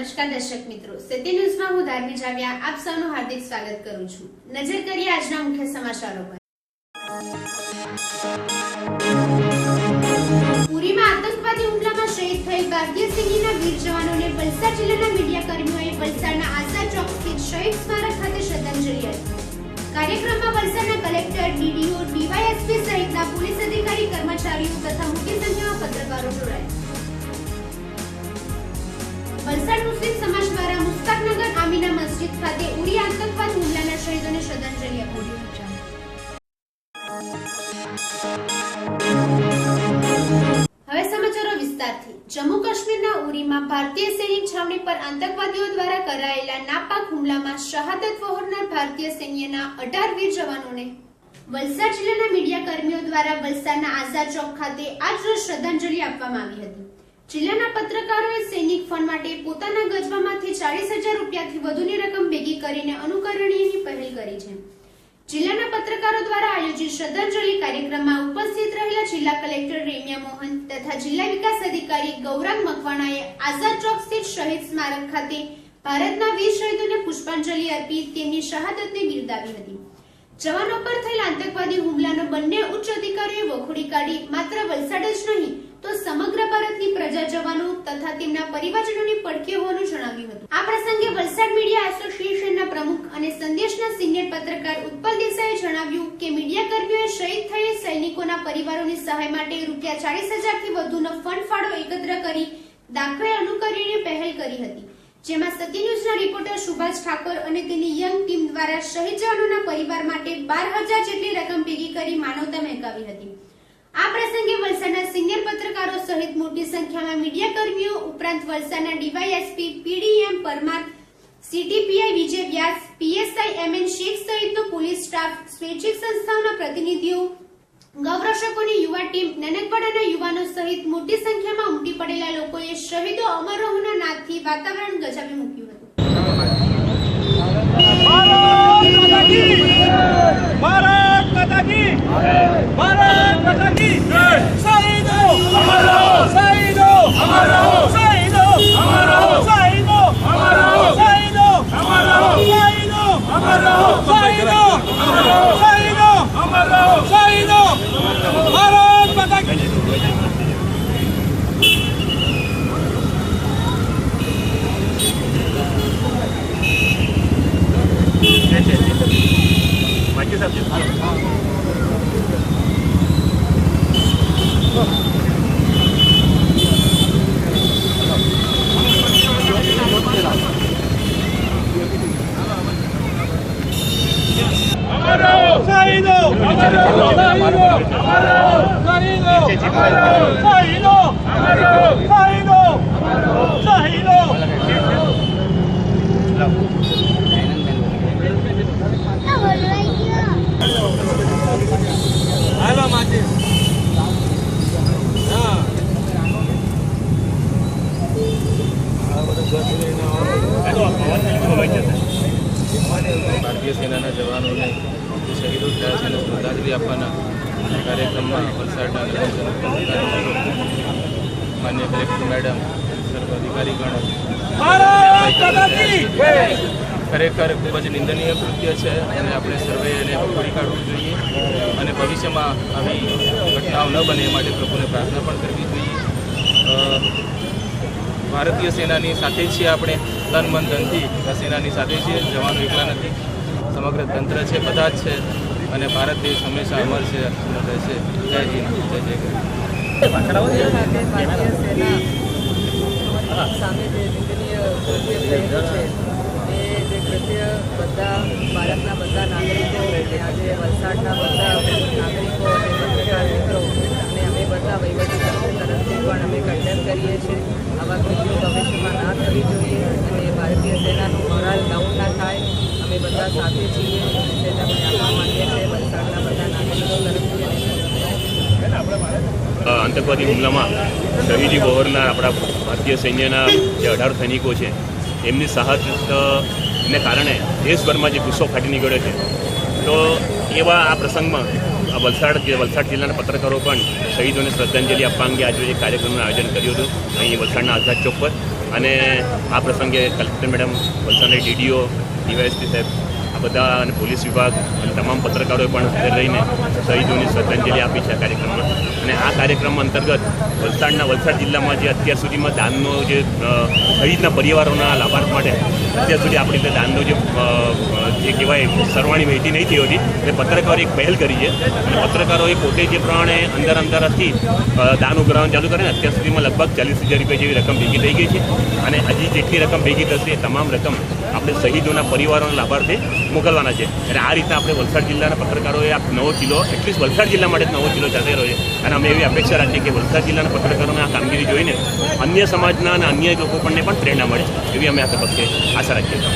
નમસ્કાર દર્શક મિત્રો, સિટી ન્યૂઝમાં હું ધાર્મી જાવિયા આપ સૌનું હાર્દિક સ્વાગત કરું છું। નજર કરીએ આજના મુખ્ય સમાચારો પર। પુરીમાં આતંકવાદી હુમલામાં શહીદ થયેલ ભારતીય સૈન્યના વીર જવાનોને વલસાડ જિલ્લાના મીડિયા કર્મીઓએ વલસાડના આઝાદ ચોક સ્થિત શહીદ સ્મારક ખાતે શ્રદ્ધાંજલિ આપી। કાર્યક્રમમાં વલસાડના કલેક્ટર, ડીડીઓ, ડીવાયએસપી સહિતના પોલીસ અધિકારી, કર્મચારીઓ તથા મોટી સંખ્યામાં પત્રકારો જોડાયા। વલસાડ મુસ્લિમ સમાજ દ્વારા મુસ્તાકનગર આમીના મસ્જિદ ખાતે ઉરી આતંકવાદ હુમલાના શહીદોને શ્રદ્ધાંજલિ આપી। હવે સમાચારો વિસ્તારથી। જમ્મુ કાશ્મીરના ઉરીમાં ભારતીય સૈનિક છાવણી પર આતંકવાદીઓ દ્વારા કરાયેલા નાપાક હુમલામાં શહાદત વહોરનાર ભારતીય સૈન્યના 18 વીર જવાનોને વલસાડ જિલ્લાના મીડિયા કર્મીઓ દ્વારા વલસાડના આઝાદ ચોક ખાતે આજરોજ શ્રદ્ધાંજલિ આપવામાં આવી હતી। જિલ્લાના પત્રકારોએ સૈનિક ફંડ માટે પોતાના ગજવામાંથી 40,000 રૂપિયાથી વધુની રકમ ભેગી કરીને અનુકરણીયની પહેલ કરી છે। જિલ્લાના પત્રકારો દ્વારા આયોજિત શ્રદ્ધાંજલિ કાર્યક્રમમાં ઉપસ્થિત રહેલા જિલ્લા કલેક્ટર રેમ્યા મોહન તથા જિલ્લા વિકાસ અધિકારી ગૌરાંગ મકવાણાએ આઝાદ ચોક સ્થિત શહીદ સ્મારક ખાતે ભારતના વીર શહીદોને પુષ્પાંજલિ અર્પી તેમની શહાદતને બિરદાવી હતી। જવાનો પર થયેલા આતંકવાદી હુમલાનો બંને ઉચ્ચ અધિકારીઓએ વખોડી કાઢી માત્ર વલસાડ જ નહીં તો સમગ્ર ભારતની પ્રજા જવાનો તથા તેમના પરિવારજનોની પડખે હોવાનું જણાવ્યું હતું। આ પ્રસંગે વલસાડ મીડિયા એસોસિએશનના પ્રમુખ અને સંદેશના સિનિયર પત્રકાર ઉત્પલ દેસાઈએ જણાવ્યું કે મીડિયા કર્મીઓએ શહીદ થયેલ સૈનિકોના પરિવારોની સહાય માટે રૂપિયા 40,000 થી વધુનો ફંડ ફાળો એકત્ર કરી દાખવેલ અનુકરણીય પહેલ કરી હતી, જેમાં સત્ય ન્યૂઝના રિપોર્ટર સુભાષ ઠાકોર અને તેની યંગ ટીમ દ્વારા શહીદ જવાનોના પરિવાર માટે 12,000 જેટલી રકમ ભેગી કરી માનવતા મહેકાવી હતી। આ પ્રસંગે વલસાડના સિનિયર પત્રકારો સહિત મોટી સંખ્યામાં મીડિયા કર્મીઓ ઉપરાંત વલસાડના ડીવાયએસપી પીડીએમ પરમાર, સીટીપીઆઈ વિજય વ્યાસ, પીએસઆઈ એમએન શેખ સહિતનો પોલીસ સ્ટાફ, સ્વૈચ્છિક સંસ્થાઓના પ્રતિનિધિઓ, ગૌરક્ષકોની યુવા ટીમ, નાનકવાડાના યુવાનો સહિત મોટી સંખ્યામાં ઉમટી પડેલા લોકોએ શહીદો અમર રહોના નાદથી વાતાવરણ ગજાવી મૂક્યું હતું। भारत माता की भारत माता की शहीदो अमर रहो, शहीदो अमर रहो, शहीदो अमर रहो, शहीदो अमर रहो, शहीदो अमर रहो, शहीदो अमर रहो, शहीदो अमर रहो, शहीदो अमर रहो, शहीदो भारत माता की। बाकी सब शहीदो ભારતીય સેનાના જવાનોને શહીદો થયા છે અને શ્રદ્ધાંજલિ આપવાના કાર્યક્રમમાં વલસાડના માન્ય કલેક્ટર મેડમ, સર્વ અધિકારીગણ ખરેખર ખૂબ જ નિંદનીય કૃત્ય છે અને આપણે સર્વે એને વખોડી કાઢવું જોઈએ અને ભવિષ્યમાં આવી ઘટનાઓ ન બને એ માટે પ્રભુને પ્રાર્થના પણ કરવી જોઈએ। ભારતીય સેનાની સાથે છીએ આપણે, તન મન ધનથી સેનાની સાથે છીએ। જવાનો એકલા નથી, સમગ્ર તંત્ર છે, બધા જ છે અને ભારત દેશ હંમેશા અમર છે, અમર રહેશે। જય હિન્દ, જય જય ગરવી। ભારતીય સેના સામે જે નિંદનીય કૃત્ય થયેલું છે એ જે કૃત્ય બધા ભારતના બધા નાગરિકો, આજે વલસાડના બધા નાગરિકો અને પત્રકાર મિત્રો અને અમે બધા વહીવટીતંત્ર તરફથી પણ અમે કન્ડેમ કરીએ છીએ। આવા કૃત્યો ભવિષ્યમાં ના થવી જોઈએ અને ભારતીય સેનાનું મોરાલ ડાઉન ના થાય, અમે બધા સાથે છીએ અને ચેતવણી આપવા માંગીએ છીએ વલસાડના બધા નાગરિકો તરફથી। આતંકવાદી હુમલામાં શહીદી વહોરનાર આપણા ભારતીય સૈન્યના જે 18 સૈનિકો છે એમની શહાદતને કારણે દેશભરમાં જે ગુસ્સો ફાટી નીકળ્યો છે, તો એવા આ પ્રસંગમાં વલસાડ જિલ્લાના પત્રકારો પણ શહીદોને શ્રદ્ધાંજલિ આપવા અંગે આજે એક કાર્યક્રમનું આયોજન કર્યું હતું અહીં વલસાડના આઝાદ ચોક પર અને આ પ્રસંગે કલેક્ટર મેડમ, વલસાડના DDO, DYSP સાહેબ, આ બધા અને પોલીસ વિભાગ અને તમામ પત્રકારોએ પણ હાજર રહીને શહીદોની શ્રદ્ધાંજલિ આપી છે આ કાર્યક્રમમાં. અને આ કાર્યક્રમ અંતર્ગત વલસાડ જિલ્લામાં જે અત્યાર સુધીમાં દાનનો જે શહીદના પરિવારોના લાભાર્થ માટે અત્યાર સુધી આપણી રીતે દાનનો જે કહેવાય સરવાણી વહેતી નહીં થઈ હતી, એટલે પત્રકારોએ એક પહેલ કરી છે. અને પત્રકારોએ પોતે જે પ્રમાણે અંદરથી દાન ઉઘરાવવાનું ચાલુ કરે ને, અત્યાર સુધીમાં લગભગ 40,000 રૂપિયા જેવી રકમ ભેગી થઈ ગઈ છે. અને હજી જેટલી રકમ ભેગી થશે એ તમામ રકમ આપણે શહીદોના પરિવારોના લાભાર્થે મોકલવાના છે. અને આ રીતના આપણે વલસાડ જિલ્લાના પત્રકારોએ આ નવો જિલ્લો, એટલીસ્ટ વલસાડ જિલ્લા માટે નવો જિલ્લો ચાલી રહ્યો છે. અને અમે એવી અપેક્ષા રાખીએ કે વલસાડ જિલ્લાના પત્રકારોને આ કામગીરી જોઈને અન્ય સમાજના અને અન્ય લોકો પણ પ્રેરણા મળે એવી અમે આ તબક્કે આશા રાખીએ છીએ.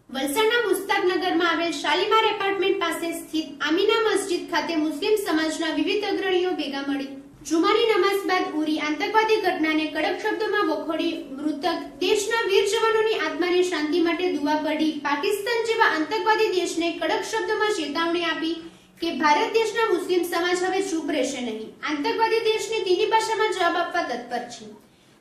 વલસાડના મુસ્તાકનગરમાં આવેલ શાલીમાર એપાર્ટમેન્ટ પાસે સ્થિત આમીના મસ્જિદ ખાતે મુસ્લિમ સમાજના વિવિધ અગ્રણીઓ ભેગા મળી જુમાની નમાઝ બાદ ઉરી આતંકવાદી ઘટનાને કડક શબ્દોમાં વખોડી મૃતક દેશના વીર જવાનોની આત્માની શાંતિ માટે દુઆ કરી પાકિસ્તાન જેવા આતંકવાદી દેશને કડક શબ્દોમાં ચેતવણી આપી કે ભારત દેશના મુસ્લિમ સમાજ હવે ચૂપ રહેશે નહીં, આતંકવાદી દેશને તેની ભાષામાં જવાબ આપવા તત્પર છે.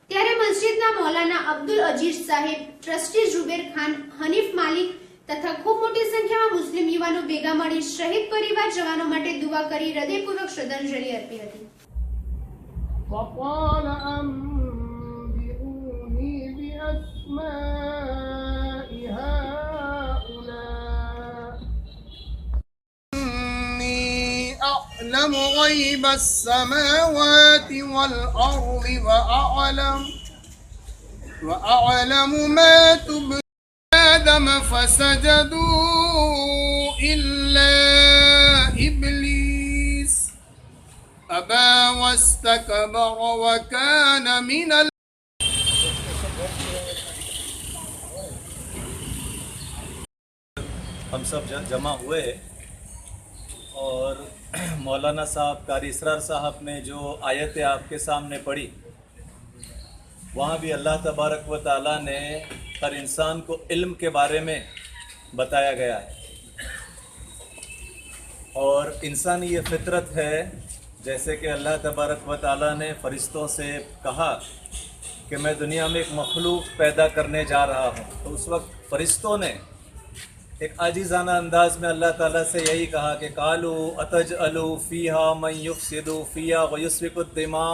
ત્યારે મસ્જિદના મૌલાના અબ્દુલ અજીઝ સાહેબ, ટ્રસ્ટી ઝુબેર ખાન, હનીફ માલિક તથા ખૂબ મોટી સંખ્યામાં મુસ્લિમ યુવાનો ભેગા મળી શહીદ પરિવાર જવાનો માટે દુઆ કરી હૃદયપૂર્વક શ્રદ્ધાંજલિ અર્પી હતી. فقال أنبئوني بأسماء هؤلاء إني أعلم غيب السماوات والأرض وأعلم ما تبدون آدم فسجدوا إلا إبليس أبى واستكبر وكان من हम सब जमा हुए और मौलाना साहब कारी इसरार साहब ने जो आयतें आपके सामने पढ़ी, वहाँ भी अल्लाह तबारक व ताला ने हर इंसान को इल्म के बारे में बताया गया है. और इंसानी ये फितरत है, जैसे कि अल्लाह तबारक व ताला ने फ़रिश्तों से कहा कि मैं दुनिया में एक मखलूक पैदा करने जा रहा हूँ, तो उस वक्त फ़रिश्तों ने एक आजीज़ाना अंदाज में अल्लाह ताला से यही कहा कि कालू अतजअलु फ़ीहा मन युफ़सिदु फ़ीहा व युस्फ़िकु दिमा,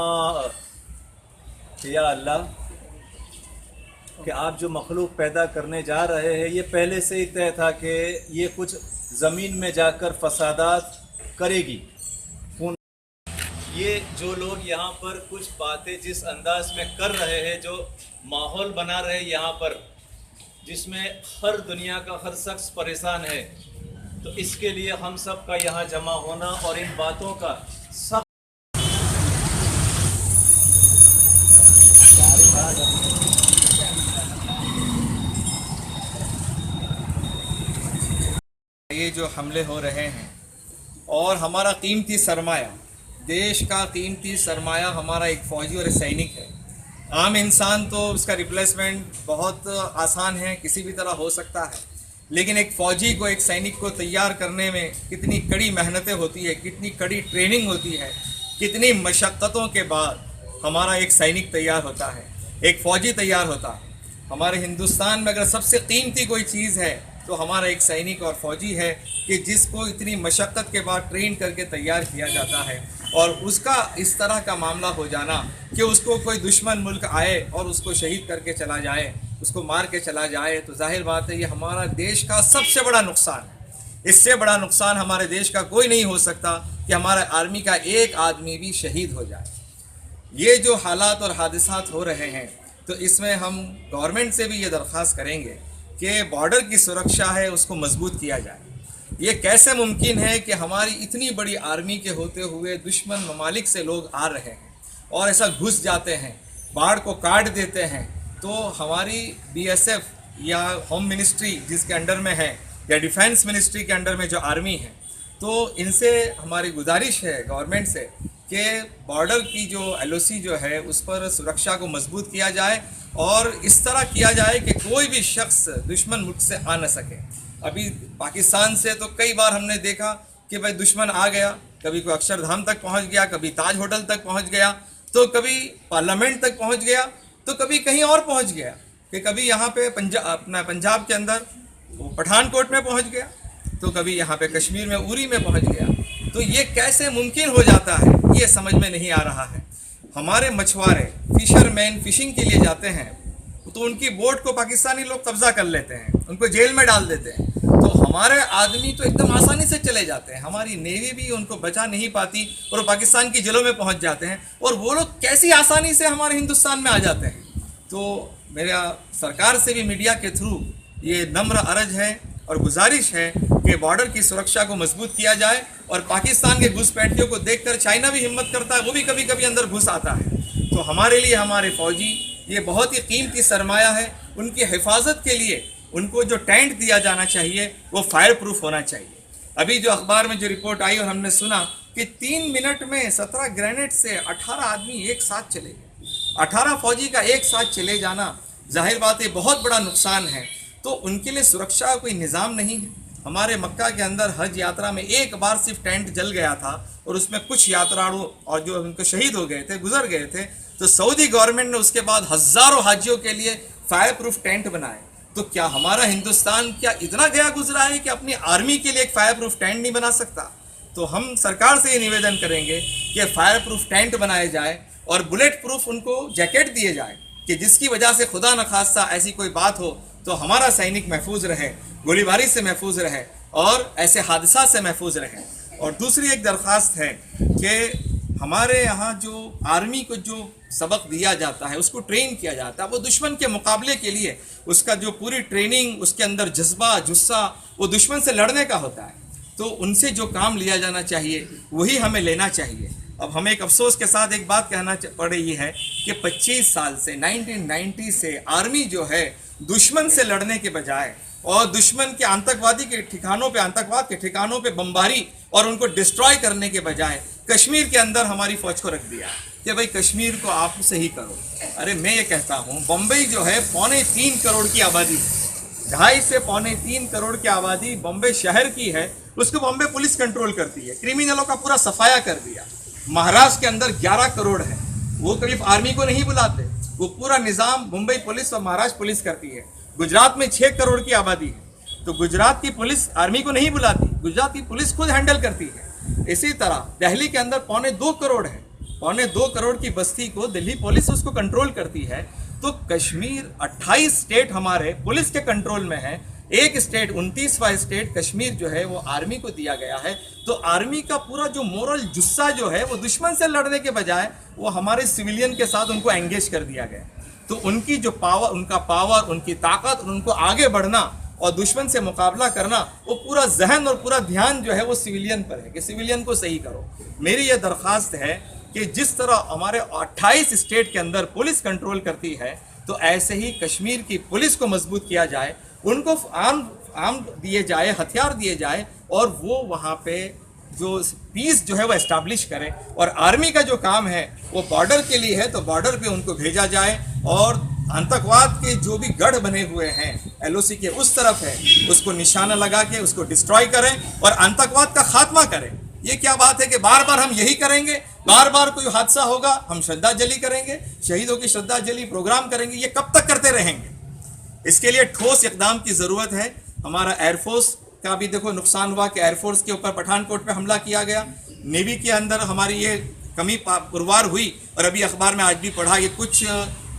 या अल्लाह कि आप जो मखलूक पैदा करने जा रहे हैं ये पहले से ही तय था कि ये कुछ ज़मीन में जाकर फसादात करेगी. ये जो लोग यहाँ पर कुछ बातें जिस अंदाज में कर रहे हैं, जो माहौल बना रहे हैं यहाँ पर, जिसमें हर दुनिया का हर शख्स परेशान है, तो इसके लिए हम सब का यहाँ जमा होना और इन बातों का सब ये जो हमले हो रहे हैं और हमारा कीमती सरमाया, देश का कीमती सरमाया हमारा एक फ़ौजी और एक सैनिक है. आम इंसान तो उसका रिप्लेसमेंट बहुत आसान है, किसी भी तरह हो सकता है, लेकिन एक फ़ौजी को, एक सैनिक को तैयार करने में कितनी कड़ी मेहनतें होती है, कितनी कड़ी ट्रेनिंग होती है, कितनी मशक्क़तों के बाद हमारा एक सैनिक तैयार होता है, एक फ़ौजी तैयार होता है. हमारे हिंदुस्तान में अगर सबसे कीमती कोई चीज़ है तो हमारा एक सैनिक और फ़ौजी है कि जिसको इतनी मशक्क़त के बाद ट्रेन करके तैयार किया जाता है, और उसका इस तरह का मामला हो जाना कि उसको कोई दुश्मन मुल्क आए और उसको शहीद करके चला जाए, उसको मार के चला जाए, तो जाहिर बात है ये हमारा देश का सबसे बड़ा नुकसान है. इससे बड़ा नुकसान हमारे देश का कोई नहीं हो सकता कि हमारा आर्मी का एक आदमी भी शहीद हो जाए. ये जो हालात और हादसात हो रहे हैं, तो इसमें हम गवर्नमेंट से भी ये दरख्वास्त करेंगे कि बॉर्डर की सुरक्षा है उसको मजबूत किया जाए. ये कैसे मुमकिन है कि हमारी इतनी बड़ी आर्मी के होते हुए दुश्मन ममालिक से लोग आ रहे हैं और ऐसा घुस जाते हैं, बाढ़ को काट देते हैं, तो हमारी BSF या होम मिनिस्ट्री जिसके अंडर में है, या डिफेंस मिनिस्ट्री के अंडर में जो आर्मी है, तो इनसे हमारी गुजारिश है गवर्नमेंट से कि बॉर्डर की जो LOC जो है उस पर सुरक्षा को मजबूत किया जाए और इस तरह किया जाए कि कोई भी शख्स दुश्मन मुल्क से आ न सके. अभी पाकिस्तान से तो कई बार हमने देखा कि भाई दुश्मन आ गया, कभी कोई अक्षरधाम तक पहुंच गया, कभी ताज होटल तक पहुंच गया, तो कभी पार्लियामेंट तक पहुंच गया, तो कभी कहीं और पहुंच गया, कि कभी यहाँ पे पंजाब के अंदर वो पठानकोट में पहुंच गया, तो कभी यहाँ पे कश्मीर में उरी में पहुंच गया। तो ये कैसे मुमकिन हो जाता है, ये समझ में नहीं आ रहा है। हमारे मछुआरे फिशरमैन फिशिंग के लिए जाते हैं तो उनकी बोट को पाकिस्तानी लोग कब्जा कर लेते हैं, उनको जेल में डाल देते हैं। तो हमारे आदमी तो एकदम आसानी से चले जाते हैं, हमारी नेवी भी उनको बचा नहीं पाती और वो पाकिस्तान की जेलों में पहुंच जाते हैं। और वो लोग कैसी आसानी से हमारे हिंदुस्तान में आ जाते हैं। तो मेरा सरकार से भी मीडिया के थ्रू ये नम्र अर्ज है और गुजारिश है कि बॉर्डर की सुरक्षा को मजबूत किया जाए। और पाकिस्तान के घुसपैठियों को देखकर चाइना भी हिम्मत करता है, वो भी कभी कभी अंदर घुस आता है। तो हमारे लिए हमारे फौजी ये बहुत ही कीमती सरमाया है। उनकी हिफाजत के लिए उनको जो टेंट दिया जाना चाहिए वो फायर प्रूफ होना चाहिए। अभी जो अखबार में जो रिपोर्ट आई और हमने सुना कि 3 मिनट में 17 ग्रेनेड से 18 आदमी एक साथ चले गए। 18 फौजी का एक साथ चले जाना जाहिर बात है बहुत बड़ा नुकसान है। तो उनके लिए सुरक्षा का कोई निज़ाम नहीं है। हमारे मक्का के अंदर हज यात्रा में एक बार सिर्फ टेंट जल गया था और उसमें कुछ यात्रालु और जो उनको शहीद हो गए थे, गुजर गए थे। तो सऊदी गवर्नमेंट ने उसके बाद हज़ारों हाजियों के लिए फायर प्रूफ टेंट बनाए। तो क्या हमारा हिंदुस्तान क्या इतना गया गुजरा है कि अपनी आर्मी के लिए एक फायर प्रूफ टेंट नहीं बना सकता? तो हम सरकार से ये निवेदन करेंगे कि फायर प्रूफ टेंट बनाए जाए और बुलेट प्रूफ उनको जैकेट दिए जाए कि जिसकी वजह से खुदा न खास्ता ऐसी कोई बात हो तो हमारा सैनिक महफूज रहे, गोलीबारी से महफूज रहे और ऐसे हादसा से महफूज रहे। और दूसरी एक दरख्वास्त है कि हमारे यहाँ जो आर्मी को जो सबक दिया जाता है, उसको ट्रेन किया जाता है, वो दुश्मन के मुकाबले के लिए उसका जो पूरी ट्रेनिंग, उसके अंदर जज्बा जुस्सा वो दुश्मन से लड़ने का होता है। तो उनसे जो काम लिया जाना चाहिए वही हमें लेना चाहिए। अब हमें एक अफसोस के साथ एक बात कहना पड़ रही है कि 25 साल से 1990 से आर्मी जो है दुश्मन से लड़ने के बजाय और दुश्मन के आतंकवादी के ठिकानों पे, आतंकवाद के ठिकानों पे बमबारी और उनको डिस्ट्रॉय करने के बजाय कश्मीर के अंदर हमारी फौज को रख दिया कि भाई कश्मीर को आप सही करो। अरे मैं ये कहता हूँ, बम्बई जो है 2.25 करोड़ की आबादी, 2.5 से 3.25 करोड़ की आबादी बम्बई शहर की है, उसको बम्बई पुलिस कंट्रोल करती है। क्रिमिनलों का पूरा सफाया कर दिया। महाराष्ट्र के अंदर 11 करोड़ है, वो कभी आर्मी को नहीं बुलाते, वो पूरा निज़ाम मुंबई पुलिस और महाराष्ट्र पुलिस करती है। गुजरात में 6 करोड़ की आबादी है, तो गुजरात की पुलिस आर्मी को नहीं बुलाती, गुजरात की पुलिस खुद हैंडल करती है। इसी तरह दिल्ली के अंदर 2.25 करोड़ है, 2.25 करोड़ की बस्ती को दिल्ली पुलिस उसको कंट्रोल करती है। तो कश्मीर 28 स्टेट हमारे पुलिस के कंट्रोल में है, एक स्टेट 29वां स्टेट कश्मीर जो है वो आर्मी को दिया गया है। तो आर्मी का पूरा जो मोरल जुस्सा जो है वो दुश्मन से लड़ने के बजाय वो हमारे सिविलियन के साथ उनको एंगेज कर दिया गया। तो उनकी जो पावर, उनका पावर, उनकी ताकत और उनको आगे बढ़ना और दुश्मन से मुकाबला करना, वो पूरा जहन और पूरा ध्यान जो है वो सिविलियन पर है कि सिविलियन को सही करो। मेरी ये दरख्वास्त है कि जिस तरह हमारे 28 स्टेट के अंदर पुलिस कंट्रोल करती है, तो ऐसे ही कश्मीर की पुलिस को मजबूत किया जाए, उनको आर्म दिए जाए, हथियार दिए जाए और वो वहाँ पे जो पीस जो है वो एस्टैब्लिश करें। और आर्मी का जो काम है वो बॉर्डर के लिए है, तो बॉर्डर पे उनको भेजा जाए और आतंकवाद के जो भी गढ़ बने हुए हैं LOC के उस तरफ है, उसको निशाना लगा के उसको डिस्ट्रॉय करें और आतंकवाद का खात्मा करें। ये क्या बात है कि बार बार हम यही करेंगे, बार बार कोई हादसा होगा हम श्रद्धांजलि करेंगे, शहीदों की श्रद्धांजलि प्रोग्राम करेंगे, ये कब तक करते रहेंगे? इसके लिए ठोस इकदाम की ज़रूरत है। हमारा एयरफोर्स का भी देखो नुकसान हुआ कि एयरफोर्स के ऊपर पठानकोट पे हमला किया गया। नेवी के अंदर हमारी ये कमी पुरवार हुई और अभी अखबार में आज भी पढ़ा कि कुछ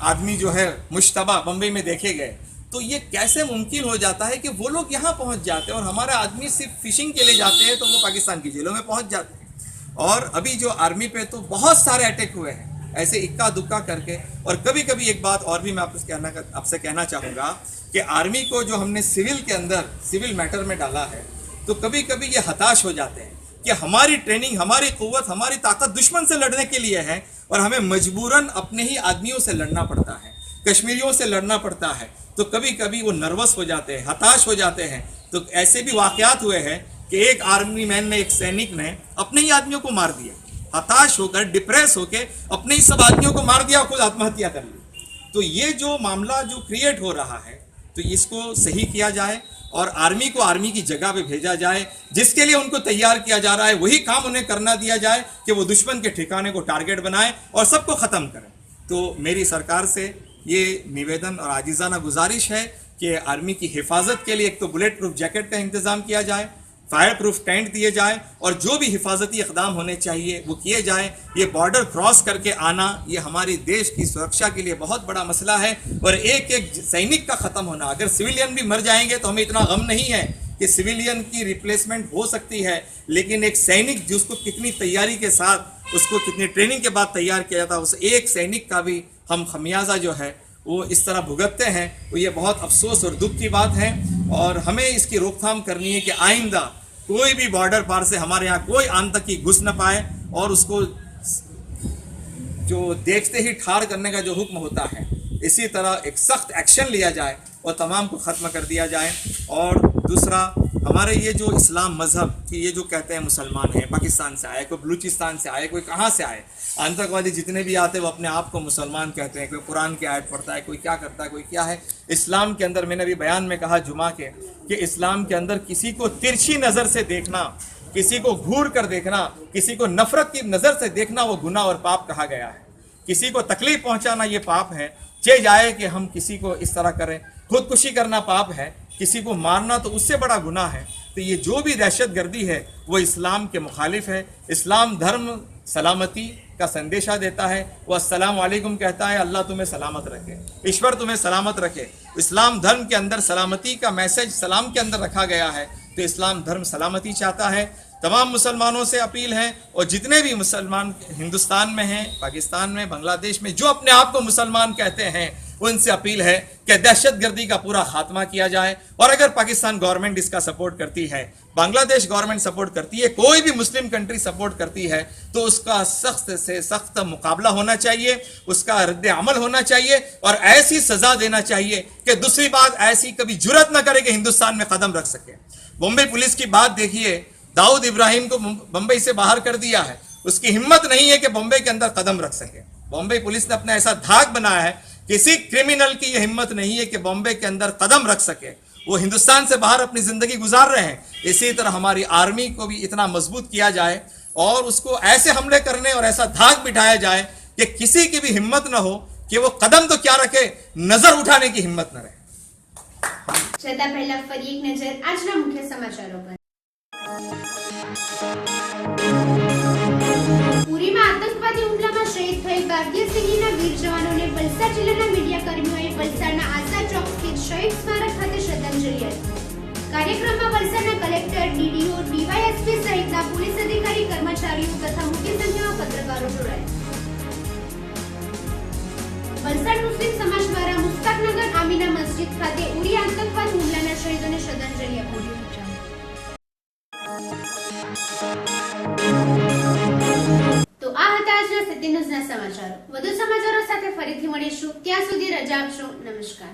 आदमी जो है मुश्तबा बम्बई में देखे गए। तो ये कैसे मुमकिन हो जाता है कि वो लोग यहाँ पहुँच जाते हैं और हमारे आदमी सिर्फ फिशिंग के लिए जाते हैं तो वो पाकिस्तान की जेलों में पहुँच जाते हैं। और अभी जो आर्मी पे तो बहुत सारे अटैक हुए हैं ऐसे इक्का दुक्का करके। और कभी कभी एक बात और भी मैं आपसे कहना चाहूँगा कि आर्मी को जो हमने सिविल के अंदर सिविल मैटर में डाला है, तो कभी कभी ये हताश हो जाते हैं कि हमारी ट्रेनिंग, हमारी क़ुव्वत, हमारी ताकत दुश्मन से लड़ने के लिए है और हमें मजबूरन अपने ही आदमियों से लड़ना पड़ता है, कश्मीरियों से लड़ना पड़ता है। तो कभी कभी वो नर्वस हो जाते हैं, हताश हो जाते हैं। तो ऐसे भी वाक़यात हुए हैं कि एक आर्मी मैन ने, एक सैनिक ने अपने ही आदमियों को मार दिया, हताश होकर, डिप्रेस होकर अपने ही सब आदमियों को मार दिया और खुद आत्महत्या कर ली। तो ये जो मामला जो क्रिएट हो रहा है, तो इसको सही किया जाए और आर्मी को आर्मी की जगह पे भेजा जाए, जिसके लिए उनको तैयार किया जा रहा है वही काम उन्हें करना दिया जाए कि वो दुश्मन के ठिकाने को टारगेट बनाए और सबको ख़त्म करें। तो मेरी सरकार से ये निवेदन और आजिज़ाना गुजारिश है कि आर्मी की हिफाजत के लिए एक तो बुलेट प्रूफ जैकेट का इंतज़ाम किया जाए, फायर प्रूफ टेंट दिए जाए और जो भी हिफाजती इक़दाम होने चाहिए वो किए जाए। ये बॉर्डर क्रॉस करके आना ये हमारी देश की सुरक्षा के लिए बहुत बड़ा मसला है और एक एक सैनिक का ख़त्म होना, अगर सिविलियन भी मर जाएंगे तो हमें इतना गम नहीं है कि सिविलियन की रिप्लेसमेंट हो सकती है, लेकिन एक सैनिक जिसको कितनी तैयारी के साथ, उसको कितनी ट्रेनिंग के बाद तैयार किया जाता, उस एक सैनिक का भी हम खमियाजा जो है वो इस तरह भुगतते हैं, तो ये बहुत अफसोस और दुख की बात है और हमें इसकी रोकथाम करनी है कि आइंदा कोई भी बॉर्डर पार से हमारे यहाँ कोई आतंकी घुस न पाए और उसको जो देखते ही ठार करने का जो हुक्म होता है इसी तरह एक सख्त एक्शन लिया जाए और तमाम को ख़त्म कर दिया जाए। और दूसरा, हमारे ये जो इस्लाम मज़हब की ये जो कहते हैं मुसलमान हैं, पाकिस्तान से आए, कोई बलूचिस्तान से आए, कोई कहाँ से आए, आतंकवादी जितने भी आते हैं वो अपने आप को मुसलमान कहते हैं, कोई कुरान की आयत पढ़ता है, कोई क्या करता है, कोई क्या है। इस्लाम के अंदर मैंने अभी बयान में कहा जुमा के कि इस्लाम के अंदर किसी को तिरछी नज़र से देखना, किसी को घूर कर देखना, किसी को नफरत की नज़र से देखना वो गुनाह और पाप कहा गया है। किसी को तकलीफ पहुंचाना ये पाप है, चे जाए कि हम किसी को इस तरह करें। खुदकुशी करना पाप है, किसी को मारना तो उससे बड़ा गुनाह है। तो ये जो भी दहशत गर्दी है वो इस्लाम के मुखालिफ है। इस्लाम धर्म सलामती का संदेशा देता है, वो अस्सलाम वालेकुम कहता है, अल्लाह तुम्हें सलामत रखे, ईश्वर तुम्हें सलामत रखे। इस्लाम धर्म के अंदर सलामती का मैसेज सलाम के अंदर रखा गया है, तो इस्लाम धर्म सलामती चाहता है। तमाम मुसलमानों से अपील है और जितने भी मुसलमान हिंदुस्तान में हैं, पाकिस्तान में, बांग्लादेश में जो अपने आप को मुसलमान कहते हैं उनसे अपील है कि दहशतगर्दी का पूरा खात्मा किया जाए। और अगर पाकिस्तान गवर्नमेंट इसका सपोर्ट करती है, बांग्लादेश गवर्नमेंट सपोर्ट करती है, कोई भी मुस्लिम कंट्री सपोर्ट करती है, तो उसका सख्त से सख्त मुकाबला होना चाहिए, उसका रद्द अमल होना चाहिए और ऐसी सजा देना चाहिए कि दूसरी बात ऐसी कभी जुर्रत न करे कि हिंदुस्तान में कदम रख सके। बॉम्बे पुलिस की बात देखिए, दाऊद इब्राहिम को बम्बई से बाहर कर दिया है, उसकी हिम्मत नहीं है कि बॉम्बे के अंदर कदम रख सके। बॉम्बे पुलिस ने अपना ऐसा धाक बनाया है, किसी क्रिमिनल की यह हिम्मत नहीं है कि बॉम्बे के अंदर कदम रख सके। वो हिंदुस्तान से बाहर अपनी जिंदगी गुजार रहे हैं। इसी तरह हमारी आर्मी को भी इतना मजबूत किया जाए और उसको ऐसे हमले करने और ऐसा धाक बिठाया जाए कि किसी की भी हिम्मत न हो कि वो कदम तो क्या रखे, नजर उठाने की हिम्मत न रहे। છતાં પહેલા ફરી એક નજર આજના મુખ્ય સમાચારો પર। પુરીમાં આતંકવાદી હુમલામાં શહીદ થયેલ ભારતીય સૈન્યના વીર જવાનોને વલસાડ જિલ્લાના મીડિયા કર્મીઓએ વલસાડના આઝાદ ચોક સ્થિત શહીદ સ્મારક ખાતે શ્રદ્ધાંજલિ આપી। કાર્યક્રમમાં વલસાડના કલેક્ટર, ડીડીઓ, ડીવાયએસપી સહિતના પોલીસ અધિકારી, કર્મચારીઓ તથા મોટી સંખ્યામાં પત્રકારો જોડાયા। વલસાડ મુસ્લિમ સમાજ દ્વારા મુસ્તાકનગર આમીના મસ્જિદ ખાતે ઉરી આતંકવાદ હુમલાના શહીદોને શ્રદ્ધાંજલિ આપી। તો આ હતા આજના સિટી ન્યૂઝના સમાચારો। વધુ સમાચારો સાથે ફરીથી મળીશું, ત્યાં સુધી રજા આપશો। નમસ્કાર।